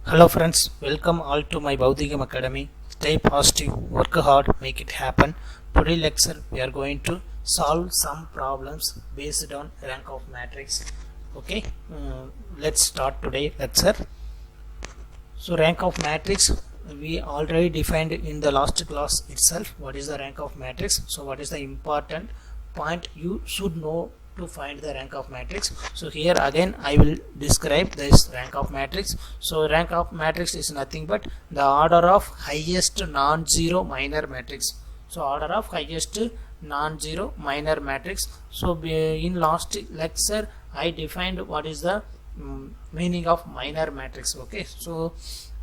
Hello friends, welcome all to my Baudigam Academy. Stay positive, work hard, make it happen. Today lecture we are going to solve some problems based on rank of matrix. Okay, let's start today lecture. So rank of matrix we already defined in the last class itself. What is the rank of matrix? So what is the important point you should know to find the rank of matrix? So here again I will describe this rank of matrix. So rank of matrix is nothing but the order of highest non-zero minor matrix. So order of highest non-zero minor matrix. So in last lecture I defined what is the meaning of minor matrix. Okay, so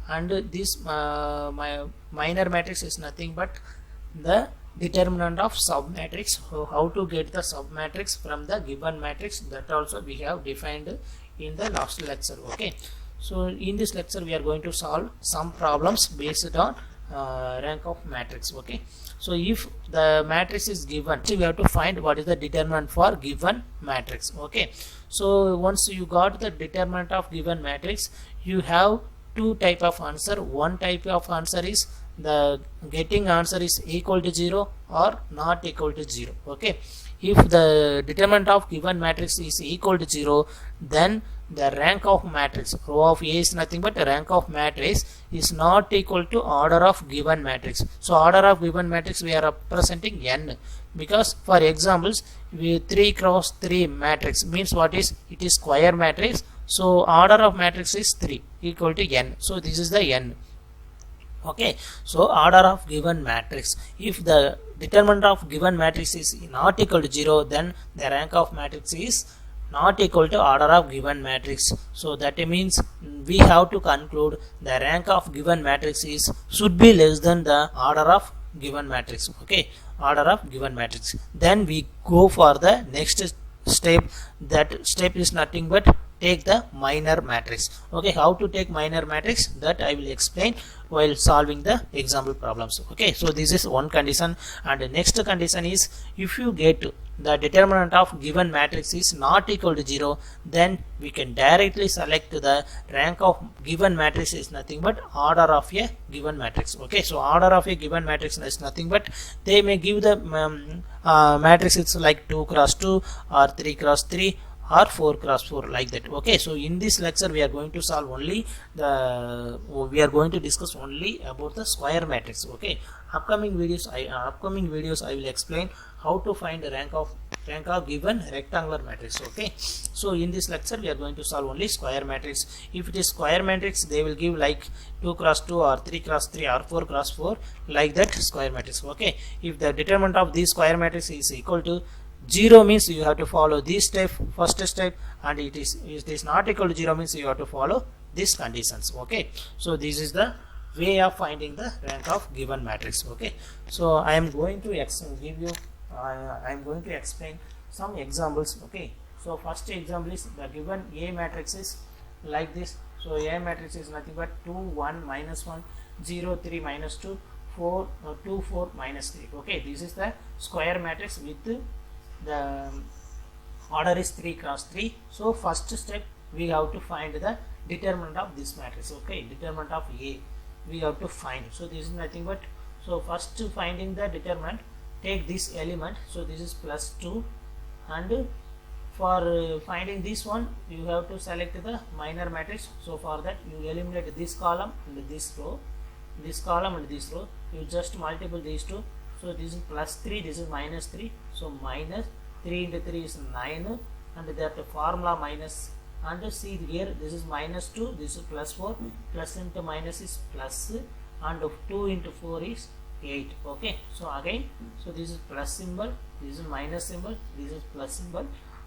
and this my minor matrix is nothing but the determinant of submatrix. So how to get the submatrix from the given matrix, that also we have defined in the last lecture. Okay, so in this lecture we are going to solve some problems based on rank of matrix. Okay, so if the matrix is given, we have to find what is the determinant for given matrix. Okay, so once you got the determinant of given matrix, you have two type of answer. One type of answer is the getting answer is equal to 0 or not equal to 0. Okay, if the determinant of given matrix is equal to 0, then the rank of matrix, row of A is nothing but the rank of matrix is not equal to order of given matrix. So order of given matrix we are representing n, because for examples we 3 cross 3 matrix means what is, it is square matrix. So order of matrix is 3 equal to n. So this is the n. Okay, so order of given matrix, if the determinant of given matrix is not equal to 0, then the rank of matrix is not equal to order of given matrix. So that means we have to conclude the rank of given matrix is should be less than the order of given matrix. Okay, order of given matrix. Then we go for the next step. That step is nothing but take the minor matrix. Okay, how to take minor matrix, that I will explain while solving the example problems. Okay, so this is one condition, and the next condition is if you get the determinant of given matrix is not equal to 0, then we can directly select the rank of given matrix is nothing but order of a given matrix. Okay, so order of a given matrix is nothing but they may give the matrix it's like 2 cross 2 or 3 cross 3 or 4 cross 4 like that. Okay, so in this lecture we are going to solve only the discuss only about the square matrix. Okay, upcoming videos I will explain how to find the rank of given rectangular matrix. Okay, so in this lecture we are going to solve only square matrix. If it is square matrix, they will give like 2 cross 2 or 3 cross 3 or 4 cross 4 like that square matrix. Okay, if the determinant of this square matrix is equal to 0 means you have to follow this step, first step, and it is not equal to 0 means you have to follow these conditions. Okay, so this is the way of finding the rank of given matrix. Okay, so I am going to explain some examples. Okay, so first example is the given A matrix is like this. So A matrix is nothing but 2 1 minus 1 0 3 minus 2 4 2 4 minus 3. Okay, this is the square matrix with the order is 3 cross 3. So first step we have to find the determinant of this matrix. Okay, determinant of A we have to find. So this is nothing but, so first finding the determinant, take this element. So this is plus 2, and for finding this one you have to select the minor matrix. So for that you eliminate this column and this row, this column and this row, you just multiple these two. So this is plus 3, this is minus 3, so minus 3 into 3 is 9, and that formula minus, and see here this is minus 2, this is plus 4, plus into minus is plus, and 2 into 4 is 8. Okay, so again, so this is plus symbol, this is minus symbol, this is plus symbol,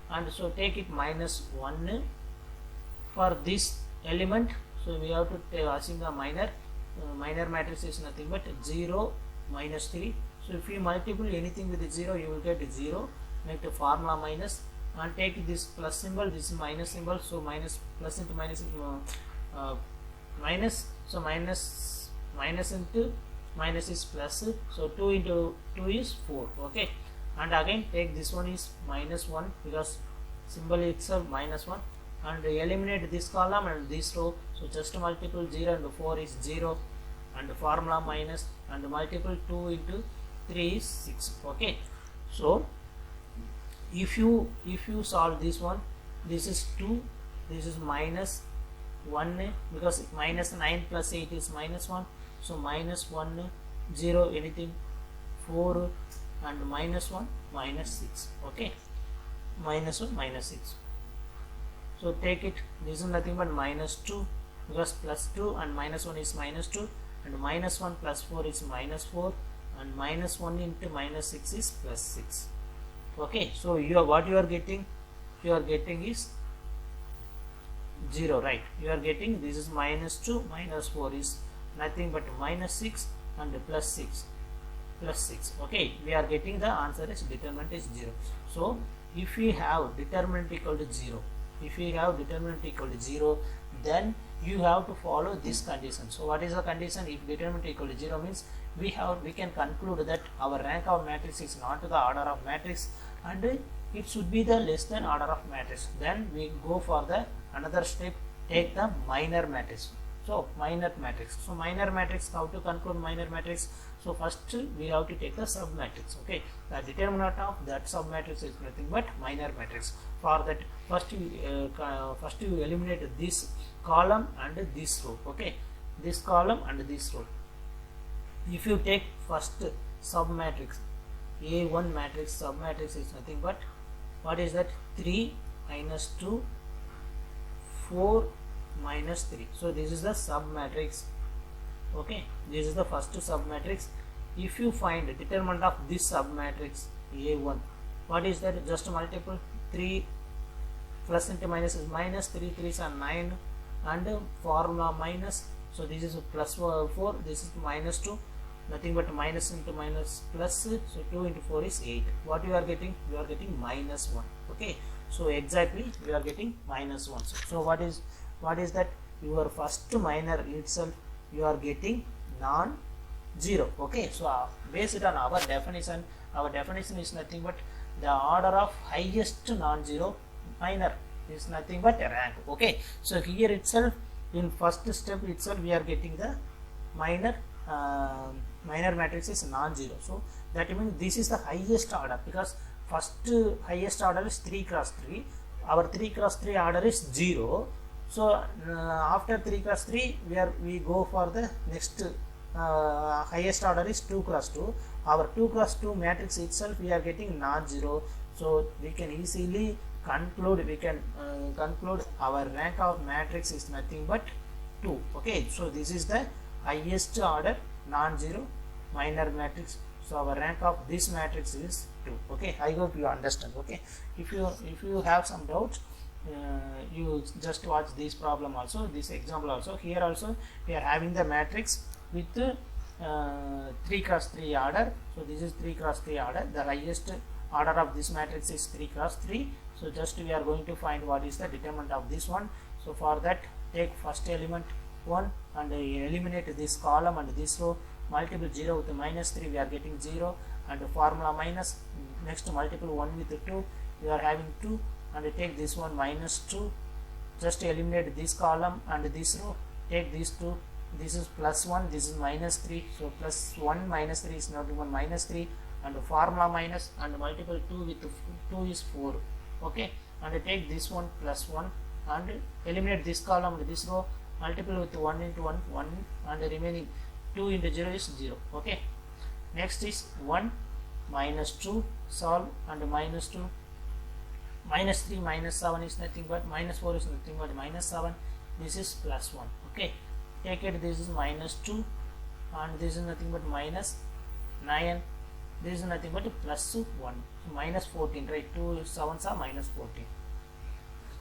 and so take it minus 1 for this element. So we have to assume the minor matrix is nothing but 0 minus 3. So if you multiple anything with 0, you will get 0, make the formula minus, and take this plus symbol, this is minus symbol, so minus, plus into minus is minus, so minus into minus is plus, so 2 into 2 is 4. Okay, and again take this one is minus 1 because symbol itself minus 1, and eliminate this column and this row. So just multiple 0 and 4 is 0, and formula minus, and multiple 2 into 3 is 6. Okay, so if you solve this one, this is 2, this is minus 1, because minus 9 plus 8 is minus 1, so minus 1, 0, anything, 4, and minus 1, minus 6. Okay, minus 1, minus 6. So take it, this is nothing but minus 2, because plus 2 and minus 1 is minus 2, and minus 1 plus 4 is minus 4, and minus 1 into minus 6 is plus 6. Okay, so what you are getting is 0, right? You are getting, this is minus 2 minus 4 is nothing but minus 6, and plus 6 plus 6. Okay, we are getting the answer is determinant is 0. So if we have determinant equal to 0, then you have to follow this condition. So what is the condition? If determinant equal to 0 means we can conclude that our rank of matrix is not the order of matrix, and it should be the less than order of matrix. Then we go for the another step, take the minor matrix. So minor matrix. So minor matrix, how to conclude minor matrix? So first we have to take the sub matrix. Okay, the determinant of that sub matrix is nothing but minor matrix. For that, first you eliminate this column and this row. Okay, this column and this row. If you take first sub matrix, A1 matrix, sub matrix is nothing but, what is that? 3 minus 2, 4 minus 3. So this is the sub matrix. Okay, this is the first sub matrix. If you find the determinant of this sub matrix A1, what is that? Just multiple 3 plus into minus is minus, 3 3s are 9, and formula minus. So this is plus 4, this is minus 2, nothing but minus into minus plus, so 2 into 4 is 8. What you are getting? You are getting minus 1. Okay, so exactly we are getting minus 1. So what is that? Your first minor itself you are getting non-zero. Okay, so based on our definition is nothing but the order of highest non-zero minor is nothing but a rank. Okay, so here itself, in first step itself, we are getting the minor matrix is non-zero. So that means this is the highest order, because first highest order is 3 cross 3. Our 3 cross 3 order is 0. So after 3 cross 3 we go for the next highest order is 2 cross 2. Our 2 cross 2 matrix itself we are getting non-zero. So we can easily conclude our rank of matrix is nothing but 2. Okay, so this is the highest order non-zero minor matrix. So our rank of this matrix is 2. Okay, I hope you understand. Okay, if you have some doubts, you just watch this problem also, this example also. Here also we are having the matrix with 3 cross 3 order. So this is 3 cross 3 order. The highest order of this matrix is 3 cross 3. So just we are going to find what is the determinant of this one. So for that, take first element 1 and eliminate this column and this row. Multiple 0 with minus 3, we are getting 0, and formula minus. Next multiple 1 with 2, we are having 2, and take this one minus 2. Just eliminate this column and this row. Take these 2. This is plus 1, this is minus 3. So plus 1 minus 3 is not even minus 3, and formula minus, and multiple 2 with 2 is 4. Okay, and take this one plus 1 and eliminate this column and this row. Multiple with 1 into 1, 1, and the remaining 2 into 0 is 0. Okay, next is 1 minus 2, solve, and minus 2, minus 3 minus 7 is nothing but, minus 4 is nothing but minus 7. This is plus 1. Okay, take it, this is minus 2, and this is nothing but minus 9. This is nothing but plus 1. So minus 14, right? 2 7s are minus 14.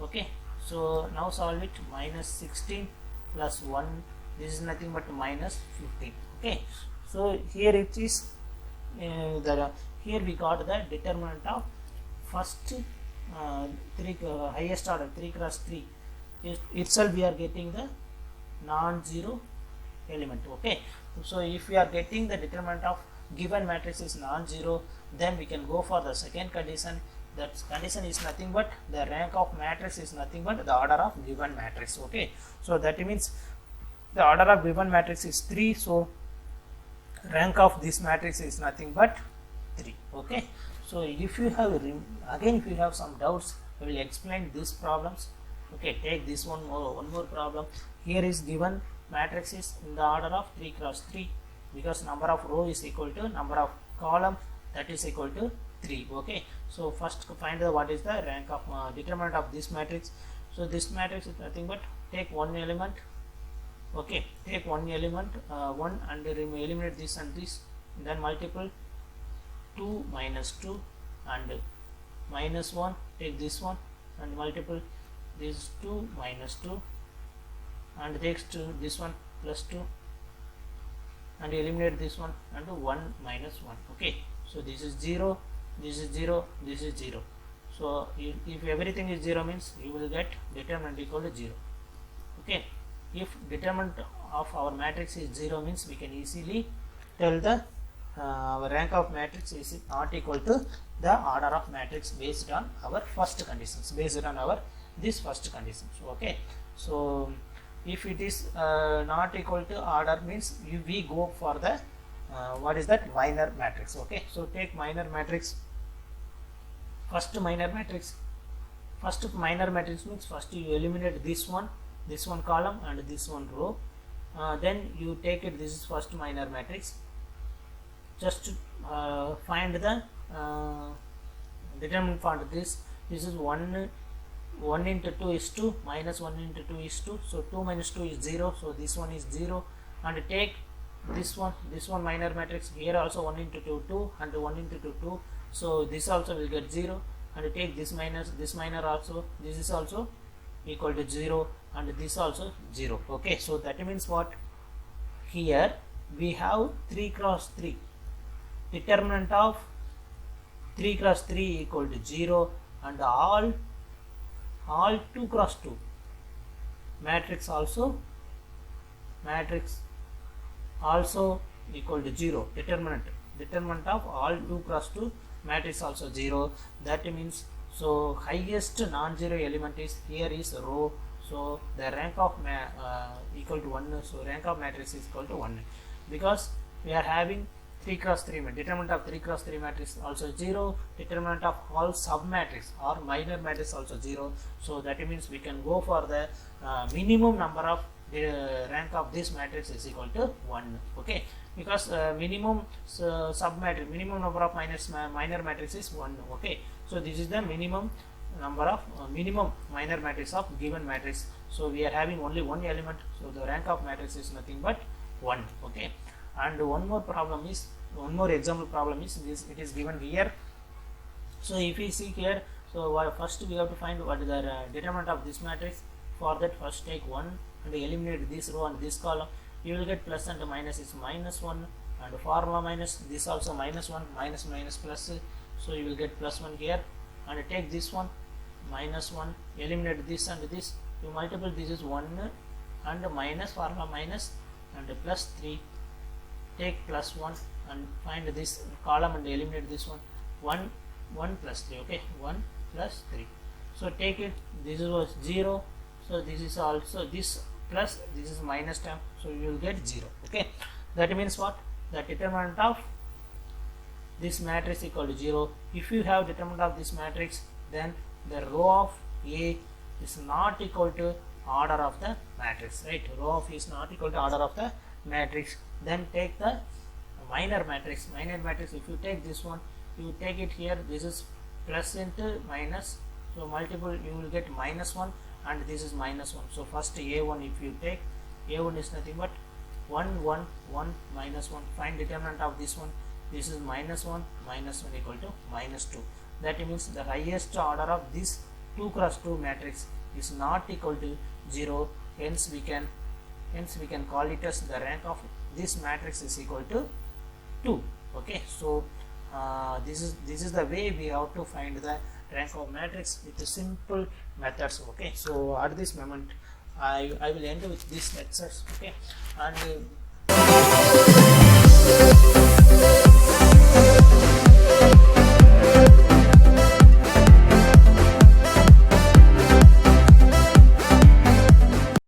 Okay, so now solve it. Minus 16 plus 1, this is nothing but minus 15. Okay, so here it is, here we got the determinant of first highest order 3 cross 3 itself. We are getting the non-zero element. Okay, so if we are getting the determinant of given matrix is non-zero, then we can go for the second condition. that condition is nothing but the rank of matrix is nothing but the order of given matrix. Okay, so that means the order of given matrix is 3, so rank of this matrix is nothing but 3. Okay, so if you have again if you have some doubts, I will explain these problems. Okay, take this one more problem. Here is given matrix is in the order of 3 cross 3 because number of row is equal to number of column, that is equal to 3. Okay, so first find what is the rank of determinant of this matrix. So this matrix is nothing but take one element. Okay, take one element 1 and eliminate this and this, then multiple 2 minus 2 and minus 1, take this one and multiple this 2 minus 2 and next to this one plus 2 and eliminate this one and 1 minus 1. Okay, so this is 0, this is 0, this is 0. So if everything is 0 means you will get determinant equal to 0. Okay, if determinant of our matrix is 0 means we can easily tell the rank of matrix is not equal to the order of matrix based on our first conditions, based on our this first conditions. Okay, so if it is not equal to order means we go for the what is that, minor matrix. Okay, so take minor matrix. First minor matrix means first you eliminate this one column and this one row, then you take it, this is first minor matrix. Just find the determinant for this. This is 1 into 2 is 2, minus 1 into 2 is 2, so 2 minus 2 is 0, so this one is 0. And take this one minor matrix, here also 1 into 2 2 and 1 into 2 2, so this also will get 0. And take this minor also, this is also equal to 0 and this also 0. Okay, so that means what, here we have 3 cross 3, determinant of 3 cross 3 equal to 0 and all 2 cross 2 matrix also equal to 0. Determinant of all 2 cross 2 matrix also 0. That means, so highest non-zero element is here is row, so the rank of equal to 1, so rank of matrix is equal to 1 because we are having 3 cross 3 determinant of 3 cross 3 matrix also 0, determinant of all sub matrix or minor matrix also 0. So that means we can go for the minimum number of the rank of this matrix is equal to 1. Okay, because minimum sub matrix, minimum number of minor matrix is 1. Okay, so this is the minimum number of minimum minor matrix of given matrix. So we are having only one element, so the rank of matrix is nothing but 1. Okay, and one more example problem is this, it is given here. So if we see here, so first we have to find what is the determinant of this matrix. For that, first take 1 and eliminate this row and this column. You will get plus and minus is minus 1 and formula minus, this also minus 1, minus plus, so you will get plus 1 here. And take this one minus 1, eliminate this and this, you multiple, this is 1 and minus, formula minus and plus 3, take plus 1 and find this column and eliminate this one, 1 plus 3. Okay, 1 plus 3, so take it, this was 0, so this is also this plus, this is minus term, so you will get 0. Okay, that means what, the determinant of this matrix equal to 0. If you have determinant of this matrix, then the row of A is not equal to order of the matrix, right? Row of A is not equal to order of the matrix. Then take the minor matrix. If you take this one, you take it here, this is plus into minus, so multiple, you will get minus 1 and this is minus 1. So first A1, if you take A1 is nothing but 1 1 1 minus 1. Find determinant of this one, this is minus 1 equal to minus 2. That means the highest order of this 2 cross 2 matrix is not equal to 0, hence we can call it as the rank of this matrix is equal to 2. Okay, so this is the way we have to find the rank of matrix with the simple methods. Okay, so at this moment I will end with these lectures. Okay, and